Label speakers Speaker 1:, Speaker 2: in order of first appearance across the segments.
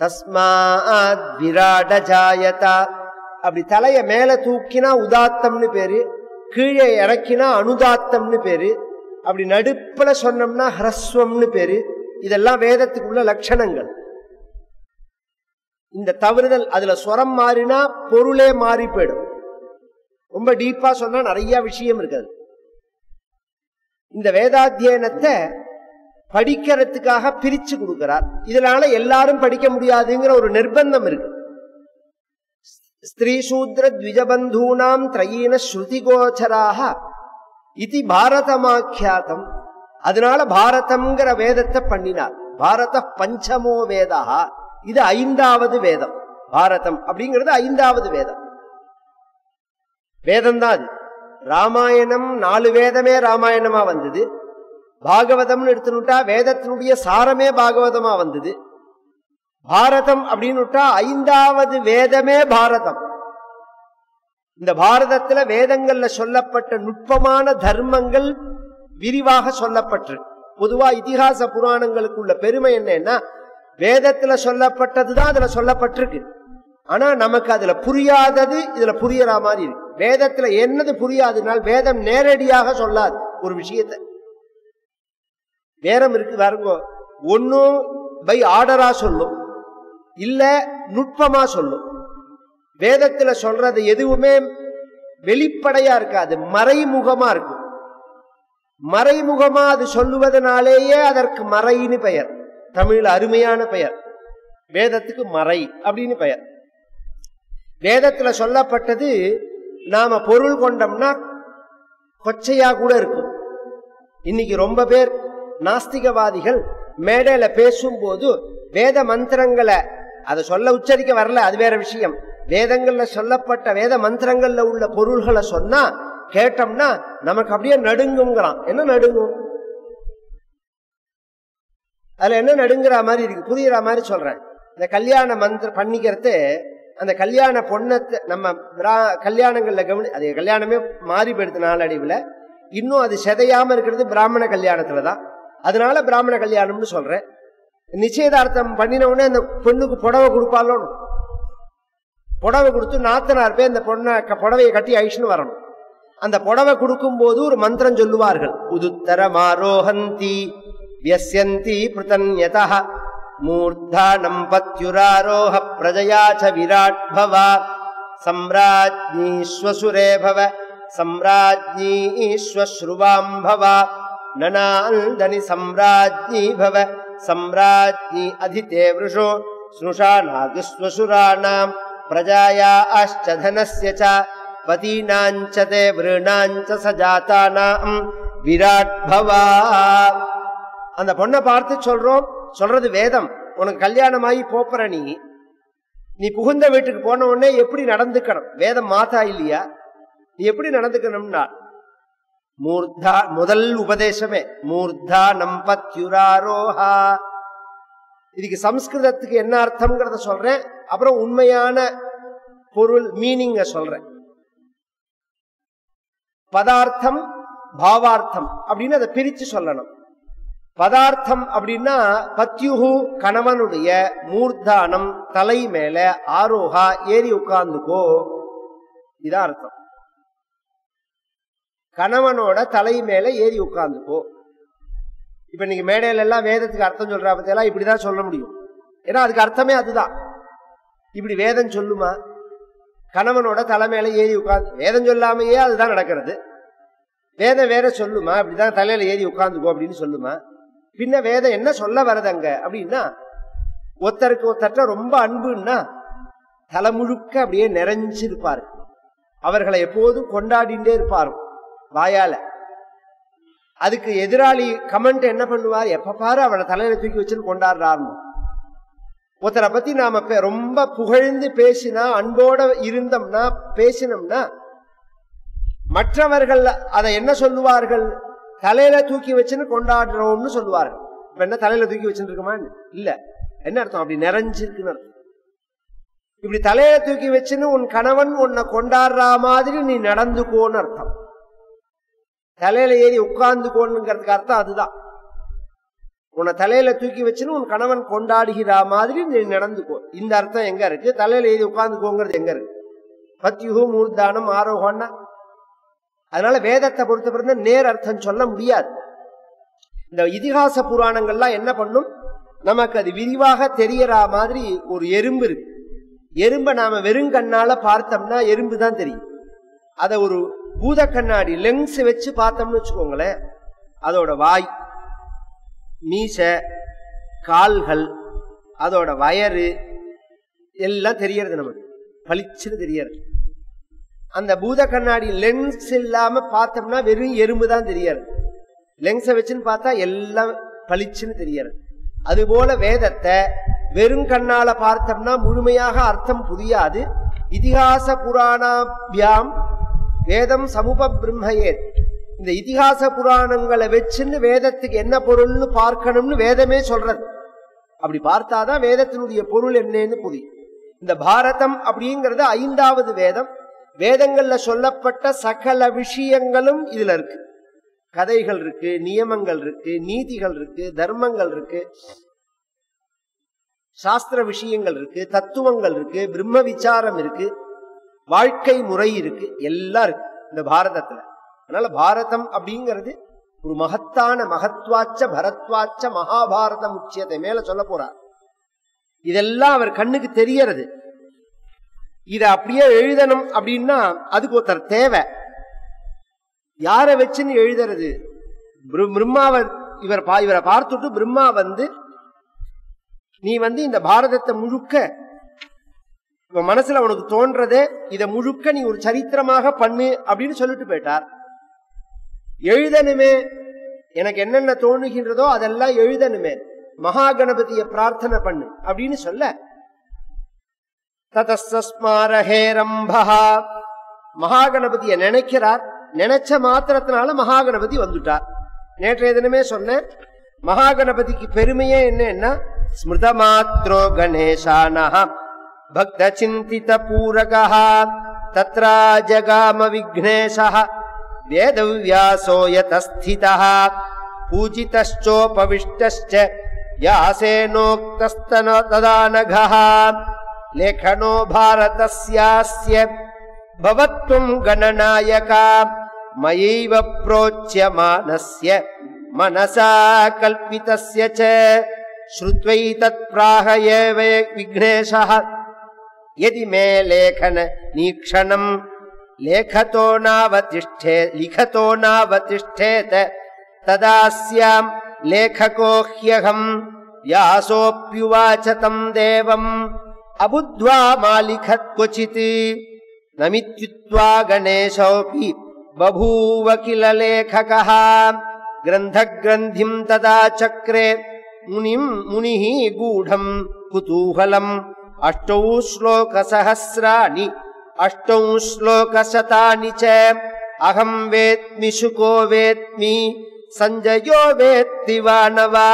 Speaker 1: தஸ்மாத் விராட ஜாயதா. அப்படி தலைய மேல தூக்கினா உதாத்தம்னு பேரு, கீழே இறக்கினா அனுதாத்தம்னு பேரு, அப்படி நடுப்புல சொன்னோம்னா ஹ்ரஸ்வம்னு பேரு. இதெல்லாம் வேதத்துக்குள்ள லட்சணங்கள். இந்த தவறுதல், அதுல ஸ்வரம் மாறினா பொருளே மாறி போயிடும். ரொம்ப டீப்பா சொன்னா நிறைய விஷயம் இருக்காது. இந்த வேதாத்தியனத்தை படிக்கிறதுக்காக பிரிச்சு கொடுக்கிறார். இதனால எல்லாரும் படிக்க முடியாதுங்கிற ஒரு நிர்பந்தம் இருக்கு. ஸ்திரீ சூத்ர த்விஜபந்தூனாம் த்ரயீன ஸ்ருதி கோச்சராக இது பாரதமாக்கியாதம். அதனால பாரதம்ங்கிற வேதத்தை பண்ணினார். பாரத பஞ்சமோ வேதா, இது 5வது வேதம். பாரதம் அப்படிங்கிறது 5வது வேதம். வேதம் தான் அது. ராமாயணம் 4 வேதமே ராமாயணமா வந்தது. பாகவதம்னு எடுத்துட்டா வேதத்தினுடைய சாரமே பாகவதமா வந்தது. பாரதம் அப்படின்னு 5வது வேதமே பாரதம். இந்த பாரதத்துல வேதங்கள்ல சொல்லப்பட்ட நுட்பமான தர்மங்கள் விரிவாக சொல்லப்பட்டு, பொதுவா இதிகாச புராணங்களுக்கு உள்ள பெருமை என்னன்னா வேதத்துல சொல்லப்பட்டதுதான் அதுல சொல்லப்பட்டிருக்கு. ஆனா நமக்கு அதுல புரியாதது இதுல புரியற மாதிரி இருக்கு. வேதத்துல என்னது புரியாதுனால் வேதம் நேரடியாக சொல்லாது ஒரு விஷயத்தை. வேதம் இருக்கு பாருங்க, ஒன்னும் பை ஆர்டரா சொல்லும், இல்ல நுட்பமா சொல்லும். வேதத்துல சொல்றது எதுவுமே வெளிப்படையா இருக்காது, மறைமுகமா இருக்கும். மறைமுகமா அது சொல்லுவதனாலேயே அதற்கு மறைன்னு பெயர். தமிழ்ல அருமையான பெயர் வேதத்துக்கு, மறை அப்படின்னு பெயர். வேதத்துல சொல்லப்பட்டது நாம பொருள் கொண்டோம்னா கொச்சையா கூட இருக்கும். இன்னைக்கு ரொம்ப பேர் நாஸ்திகவாதிகள் மேடையில பேசும்போது வேத மந்திரங்களை அதை சொல்ல உச்சரிக்க வரல, அது வேற விஷயம். வேதங்கள்ல சொல்லப்பட்ட வேத மந்திரங்கள்ல உள்ள பொருள்களை சொன்னா கேட்டோம்னா நமக்கு அப்படியே நடுங்குங்கிறான். என்ன நடுங்கும்? அதுல என்ன நடுங்குற மாதிரி இருக்கு, புரியுற மாதிரி சொல்றேன். இந்த கல்யாண மந்திரம் பண்ணிக்கிறது, அந்த கல்யாண பொண்ணத்தை நம்ம கல்யாணங்கள்ல அது கல்யாணமே மாறி போயிடுது நாளடைவுல. இன்னும் அது செதையாம இருக்கிறது பிராமண கல்யாணத்துலதான். அதனால பிராமண கல்யாணம்னு சொல்றேன். நிச்சயதார்த்தம் பண்ணின உடனே அந்த பொண்ணுக்கு புடவை கொடுப்பாலோ, புடவை கொடுத்து நாத்தனார் போய் அந்த பொண்ணை புடவையை கட்டி ஐஷ்னு வரணும். அந்த புடவை கொடுக்கும் போது ஒரு மந்திரம் சொல்லுவார்கள். உதுத்தர மாரோஹந்தி வியஸ்யந்தி பிரதன்யதா மூர்த்தானம் பத்யுராரோஹ பிரஜயாச்ச விராட் பவா சம்ராஜ்ஞீஸ்வசுரே பவ சம்ராஜ்ஞீஸ்வஸ்ருவாம் பவா நனாந்தனி சம்ராஜ்ஞீ பவ சம்ராஜ்ஞீ அதிதே விருஷோ ஸ்னுஷா நாகுஸ்வசுராணாம் பிரஜாயா ஆஷ்சதனஸ்ய ச பதீனாஞ்சதே விருணாஞ்ச சஜாதானாம் விராட் பவா. அந்த பொண்ணை பார்த்து சொல்றோம், சொல்றது வேதம். உனக்கு கல்யாணமாகி போப்புற நீ புகுந்த வீட்டுக்கு போன உடனே எப்படி நடந்துக்கணும், வேதம் மாதா இல்லையா? நீ எப்படி நடந்துக்கணும்னா மூர்த்தா, முதல் உபதேசமே மூர்த்தா நம்பத்யுராரோஹா. இதுக்கு சம்ஸ்கிருதத்துக்கு என்ன அர்த்தம்ங்கிறத சொல்றேன், அப்புறம் உண்மையான பொருள் மீனிங்க சொல்றேன். பதார்த்தம் பாவார்த்தம் அப்படின்னு அதை பிரிச்சு சொல்லணும். பதார்த்தம் அப்படின்னா பத்யுஹு கணவனுடைய, மூர்த்தானம் தலை மேல, ஆரோஹா ஏறி உட்கார்ந்துக்கோ, இதான் அர்த்தம். கணவனோட தலை மேல ஏறி உட்கார்ந்துக்கோ. இப்ப நீங்க மேடையில எல்லாம் வேதத்துக்கு அர்த்தம் சொல்ற பத்தியெல்லாம் இப்படிதான் சொல்ல முடியும். ஏன்னா அதுக்கு அர்த்தமே அதுதான். இப்படி வேதம் சொல்லுமா? கணவனோட தலை மேல ஏறி உட்கார்ந்து, வேதம் சொல்லாமையே அதுதான் நடக்கிறது. வேதம் வேற சொல்லுமா இப்படிதான் தலையில ஏறி உட்கார்ந்துக்கோ அப்படின்னு சொல்லுமா? பின்ன வேதம் என்ன சொல்ல வருதுங்க அப்படின்னா, ஒருத்தருக்கு ஒருத்தர்ட்ட ரொம்ப அன்புன்னா தலை முழுக்க அப்படியே நிறைஞ்சிருப்பாரு, அவர்களை எப்போதும் கொண்டாடிண்டே இருப்பாரு வாயால. அதுக்கு எதிராளி கமெண்ட் என்ன பண்ணுவார், எப்ப பாரு அவனை தலையில தூக்கி வச்சுன்னு கொண்டாடுறாரு. ஒருத்தரை பத்தி நாம ரொம்ப புகழ்ந்து பேசினா, அன்போட இருந்தோம்னா, பேசினோம்னா, மற்றவர்கள் அதை என்ன சொல்லுவார்கள், தலையில தூக்கி வச்சுன்னு கொண்டாடுறோம்னு சொல்லுவார்கள். இப்ப என்ன தலையில தூக்கி வச்சுட்டு இருக்குமா? இல்ல. என்ன அர்த்தம்? அப்படி நிறைஞ்சிருக்குன்னு அர்த்தம். இப்படி தலையில தூக்கி வச்சுன்னு உன் கணவன் உன்னை கொண்டாடுற மாதிரி நீ நடந்துக்கோன்னு அர்த்தம். தலையில ஏறி உட்கார்ந்துக்கோன்னுங்கிறதுக்கு அர்த்தம் அதுதான். உன்னை தலையில தூக்கி வச்சுன்னு உன் கணவன் கொண்டாடுகிற மாதிரி நீ நடந்துக்கோ. இந்த அர்த்தம் எங்க இருக்கு? தலையில எழுதி உட்கார்ந்துக்கோங்கிறது எங்க இருக்கு? பத்யுகு மூர்தானம் ஆரோகம்னா. அதனால வேதத்தை பொறுத்த பிறந்த நேர் அர்த்தம் சொல்ல முடியாது. இந்த இதிகாச புராணங்கள்லாம் என்ன பண்ணும், நமக்கு அது விரிவாக தெரியற மாதிரி ஒரு எறும்பு இருக்கு. எறும்பை நாம வெறுங்கண்ணால பார்த்தோம்னா எறும்பு தான் தெரியும். அதை ஒரு பூத கண்ணாடி லென்ஸ் வச்சு பார்த்தோம்னு வச்சுக்கோங்களேன், அதோட வாய், மீசை, கால்கள், அதோட வயறு எல்லாம் தெரியறது, நமக்கு பளிச்சுன்னு தெரியறது. அந்த பூத கண்ணாடி லென்ஸ் இல்லாம பார்த்தோம்னா வெறும் எறும்பு தான் தெரியறது. லென்ஸை வச்சுன்னு பார்த்தா எல்லாம் பளிச்சுன்னு தெரியறது. அதுபோல வேதத்தை வெறும் கண்ணால பார்த்தோம்னா முழுமையாக அர்த்தம் புரியாது. இதிகாச புராணாபியாம் வேதம் சமுப பிரம்மயேத். இந்த இதிகாச புராணங்களை வச்சுன்னு வேதத்துக்கு என்ன பொருள்னு பார்க்கணும்னு வேதமே சொல்றது. அப்படி பார்த்தாதான் வேதத்தினுடைய பொருள் என்னன்னு புரியும். இந்த பாரதம் அப்படிங்கிறது 5வது வேதம். வேதங்கள்ல சொல்லப்பட்ட சகல விஷயங்களும் இதுல இருக்கு. கதைகள் இருக்கு, நியமங்கள் இருக்கு, நீதிகள் இருக்கு, தர்மங்கள் இருக்கு, சாஸ்திர விஷயங்கள் இருக்கு, தத்துவங்கள் இருக்கு, பிரம்ம விசாரம் இருக்கு, வாழ்க்கை முறை இருக்கு, எல்லாம் இருக்கு இந்த பாரதத்துல. அதனால பாரதம் அப்படிங்கிறது ஒரு மகத்தான மகத்வாச்ச பரத்வாச்ச மகாபாரதம் உச்சியத்தை மேல சொல்ல போறார். இதெல்லாம் அவர் கண்ணுக்கு தெரியறது. இத அப்படியே எழுதணும் அப்படின்னா அதுக்கு ஒருத்தர் தேவை. யாரை வச்சுன்னு எழுதுறது? பிரம்மாவை இவரை பார்த்துட்டு பிரம்மா நீ இந்த பாரதத்தை முழுக்க மனசுல உனக்கு தோன்றதே இத முழுக்க நீ ஒரு சரித்திரமாக பண்ணு அப்படின்னு சொல்லிட்டு போயிட்டார். எழுதணுமே, எனக்கு என்னென்ன தோணுகின்றதோ அதெல்லாம் எழுதணுமே, மகா கணபதியை பிரார்த்தனை பண்ணு அப்படின்னு சொல்ல, ததஸ்மாரஹேரம்பஹா மகா கணபதியை நினைக்கிறார். நினைச்ச மாத்திரத்தினால மகா கணபதி வந்துட்டார். நேற்றைய தினமே சொன்னேன், மகா கணபதிக்கு பெருமையே என்னன்னா ஸ்மிருத மாத்ரோ கணேசானஹ பக்த சிந்தித பூரகஹ தத்ரா ஜகாம விக்னேஷஹ வேதவ்யாசோ யதஸ்திதஹ பூஜிதச்சோபவிஷ்டச்ச யாசேனோக்தஸ்தன ததானகஹ லேఖனோ பாரதஸ்யாஸ்ய பவத்வம் கணநாயகா மயைவ ப்ரோச்யமானஸ்ய மனசா கல்பிதஸ்ய ச ஸ்ருத்வை தத் பிராஹயேவ விக்னேஷः யதி மே லேఖன நீக்ஷணம் லிகதோ நாவதிஷ்டேத ததாஸ்யாம் லேఖகோ ஹ்யஹம் வியாசோப்யுவாச தம் தேவம் அபுத்வா மாலிகத் க்வசித் நமித்யுத்வா கணேசோபி பபூவ கில லேఖகः கிரந்தக்ரந்திம் ததா சக்ரே முனிஹி கூடம் குதூஹலம் அஷ்டௌ ஸ்லோகசஹஸ்ராணி அஷ்டௌ ஸ்லோகசதானி ச அகம் வேத்மி சுகோ வேத்மி சஞ்சயோ வேத்தி வானவா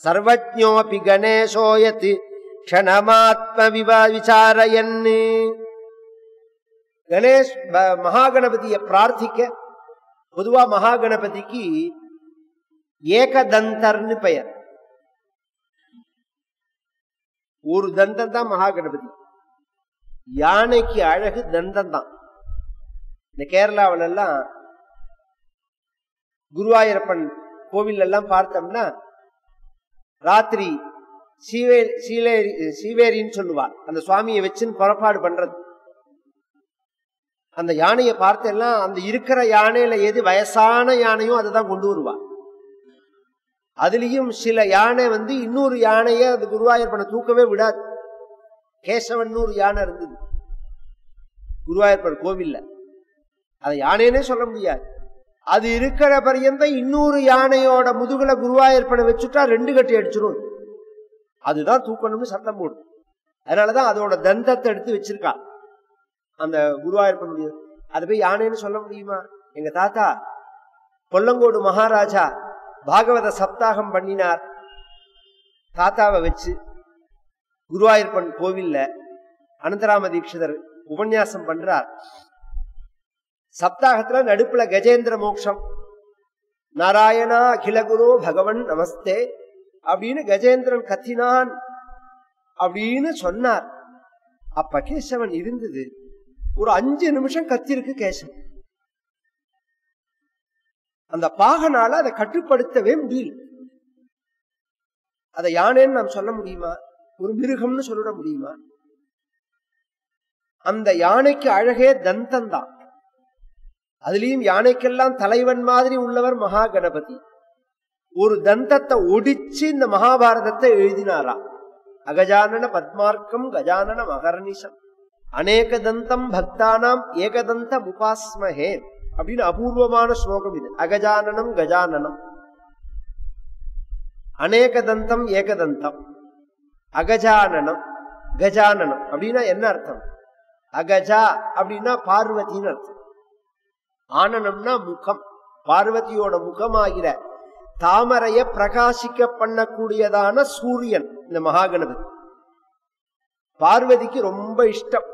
Speaker 1: சர்வஜ்ஞோபி கணேசோயத் க்ஷணமாத்ம விசாரயன். கணேஷ் மகாகணபதியை பிரார்த்திக்க, பொதுவா மகாகணபதிக்கு ஏகதந்தர்னு பெயர். ஒரு தந்தம் தான் மகாகணபதி. யானைக்கு அழகு தந்தம் தான். இந்த கேரளாவில எல்லாம் குருவாயூரப்பன் கோவில் எல்லாம் பார்த்தோம்னா ராத்திரி சீவேரின்னு சொல்லுவார். அந்த சுவாமியை வச்சுன்னு புறப்பாடு பண்றது. அந்த யானையை பார்த்தெல்லாம் அந்த இருக்கிற யானையில எது வயசான யானையோ அதுதான் கொண்டு வருவார். அதுலயும் சில யானை இன்னொரு யானைய அது குருவாயூரப்பனை தூக்கவே விடாது. கேசவன் ஒரு யானை இருந்தது குருவாயூரப்பன் கோவில்ல. அதை யானைன்னே சொல்ல முடியாது. அது இருக்கிற பரியந்தம் இன்னொரு யானையோட முதுகுல குருவாயூரப்பனை வச்சுட்டா 2 கட்டி அடிச்சிடும். அதுதான் தூக்கணும்னு சத்தம் போடும். அதனாலதான் அதோட தந்தத்தை எடுத்து வச்சிருக்கா அந்த குருவாயூரப்பனுடைய. அது போய் யானைன்னு சொல்ல முடியுமா? எங்க தாத்தா கொல்லங்கோடு மகாராஜா பாகவத சப்தாகம் பண்ணினார். தாத்தாவை வச்சு குருவாயூரப்பன் கோவில்ல அனந்தராம தீட்சிதர் உபன்யாசம் பண்றார். சப்தாகத்துல நடுப்புல கஜேந்திர மோக்ஷம், நாராயணா அகிலகுரு பகவன் நமஸ்தே அப்படின்னு கஜேந்திரன் கத்தினான் அப்படின்னு சொன்னார். அப்ப கேசவன் இருந்தது ஒரு 5 நிமிஷம் கத்திருக்கு கேசவன். அந்த பாகனால அதை கட்டுப்படுத்தவே முடியல. அதை யானைன்னு நாம் சொல்ல முடியுமா? ஒரு மிருகம்னு சொல்லிட முடியுமா? அந்த யானைக்கு அழகே தந்தம் தான். அதுலயும் யானைக்கெல்லாம் தலைவன் மாதிரி உள்ளவர் மகா கணபதி. ஒரு தந்தத்தை ஒடிச்சு இந்த மகாபாரதத்தை எழுதினாரா. அகஜானன பத்மார்க்கம் கஜானன மகர்நிஷம் அநேக தந்தம் பக்தானாம் ஏகதந்த உபாஸ்மஹே அப்படின்னு அபூர்வமான ஸ்லோகம் இது. அகஜானனம் கஜானனம், அநேக தந்தம் ஏகதந்தம், அகஜானனம் கஜானனம் அப்படின்னா என்ன அர்த்தம்? அகஜா அப்படின்னா பார்வதின்னு அர்த்தம். ஆனனம்னா முகம், பார்வதியோட முகமாகிற தாமரைய பிரகாசிக்க பண்ணக்கூடியதான சூரியன் இந்த மகாகணபதி. பார்வதிக்கு ரொம்ப இஷ்டம்.